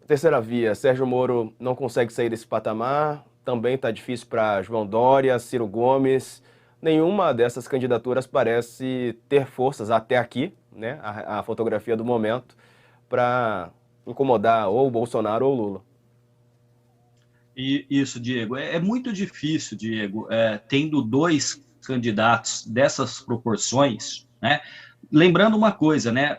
Terceira via, Sérgio Moro não consegue sair desse patamar, também está difícil para João Dória, Ciro Gomes. Nenhuma dessas candidaturas parece ter forças até aqui, né? A fotografia do momento, para incomodar ou o Bolsonaro ou o Lula. E isso, Diego, é muito difícil, Diego, tendo dois candidatos dessas proporções, né? Lembrando uma coisa, né?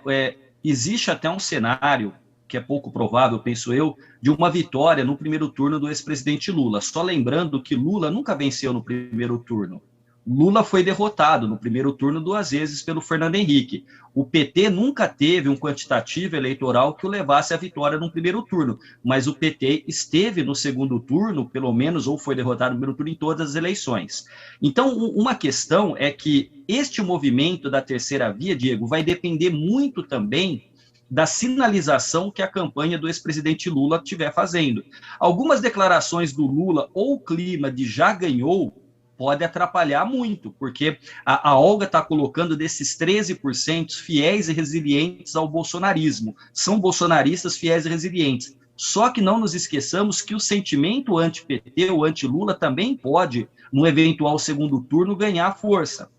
Existe até um cenário que é pouco provável, penso eu, de uma vitória no primeiro turno do ex-presidente Lula. Só lembrando que Lula nunca venceu no primeiro turno. Lula foi derrotado no primeiro turno 2 vezes pelo Fernando Henrique. O PT nunca teve um quantitativo eleitoral que o levasse à vitória no primeiro turno, mas o PT esteve no segundo turno, pelo menos, ou foi derrotado no primeiro turno em todas as eleições. Então, uma questão é que este movimento da terceira via, Diego, vai depender muito também da sinalização que a campanha do ex-presidente Lula estiver fazendo. Algumas declarações do Lula ou o clima de já ganhou pode atrapalhar muito, porque a Olga está colocando desses 13% fiéis e resilientes ao bolsonarismo. São bolsonaristas fiéis e resilientes. Só que não nos esqueçamos que o sentimento anti-PT ou anti-Lula também pode, no eventual segundo turno, ganhar força.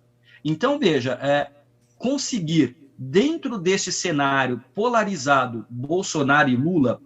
Então, veja, conseguir, dentro desse cenário polarizado, Bolsonaro e Lula,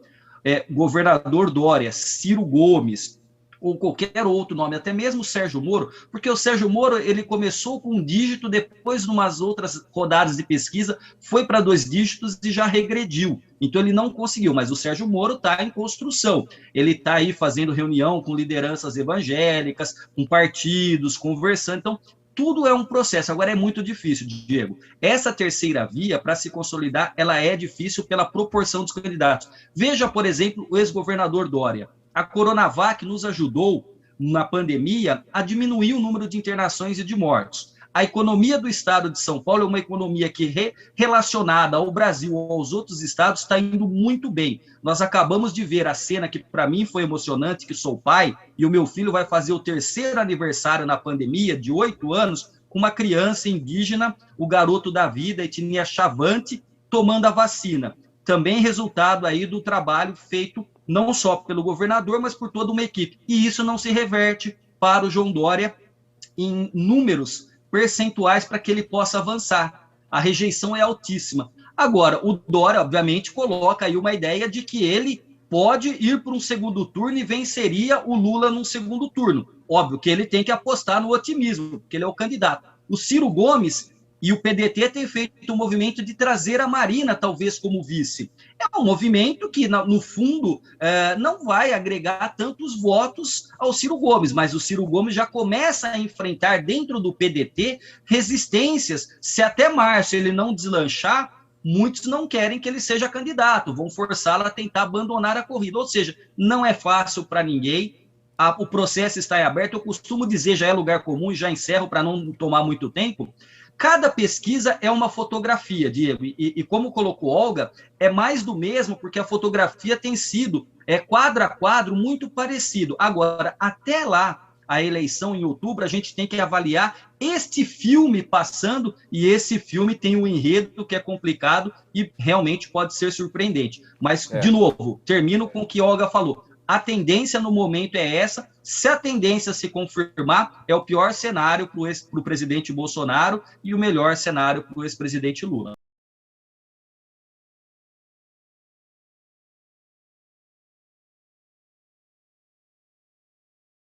governador Dória, Ciro Gomes, ou qualquer outro nome, até mesmo o Sérgio Moro, porque o Sérgio Moro ele começou com 1 dígito, depois, em umas outras rodadas de pesquisa, foi para 2 dígitos e já regrediu. Então, ele não conseguiu, mas o Sérgio Moro está em construção. Ele está aí fazendo reunião com lideranças evangélicas, com partidos, conversando. Então, tudo é um processo. Agora, é muito difícil, Diego. Essa terceira via, para se consolidar, ela é difícil pela proporção dos candidatos. Veja, por exemplo, o ex-governador Dória. A Coronavac nos ajudou, na pandemia, a diminuir o número de internações e de mortos. A economia do estado de São Paulo é uma economia que, relacionada ao Brasil ou aos outros estados, está indo muito bem. Nós acabamos de ver a cena que, para mim, foi emocionante, que sou pai, e o meu filho vai fazer o 3º aniversário na pandemia, de 8 anos, com uma criança indígena, o garoto da vida, etnia Chavante, tomando a vacina. Também resultado aí do trabalho feito não só pelo governador, mas por toda uma equipe. E isso não se reverte para o João Dória em números percentuais para que ele possa avançar. A rejeição é altíssima. Agora, o Dória, obviamente, coloca aí uma ideia de que ele pode ir para um segundo turno e venceria o Lula num segundo turno. Óbvio que ele tem que apostar no otimismo, porque ele é o candidato. O Ciro Gomes e o PDT têm feito um movimento de trazer a Marina, talvez, como vice. É um movimento que, no fundo, não vai agregar tantos votos ao Ciro Gomes, mas o Ciro Gomes já começa a enfrentar, dentro do PDT, resistências. Se até março ele não deslanchar, muitos não querem que ele seja candidato, vão forçá-lo a tentar abandonar a corrida. Ou seja, não é fácil para ninguém. O processo está em aberto. Eu costumo dizer, já é lugar comum, e já encerro para não tomar muito tempo. Cada pesquisa é uma fotografia, Diego, e como colocou Olga, é mais do mesmo, porque a fotografia tem sido, quadro a quadro, muito parecido. Agora, até lá, a eleição em outubro, a gente tem que avaliar este filme passando, e esse filme tem um enredo que é complicado e realmente pode ser surpreendente. Mas, de novo, termino com o que Olga falou. A tendência no momento é essa. Se a tendência se confirmar, é o pior cenário para o presidente Bolsonaro e o melhor cenário para o ex-presidente Lula.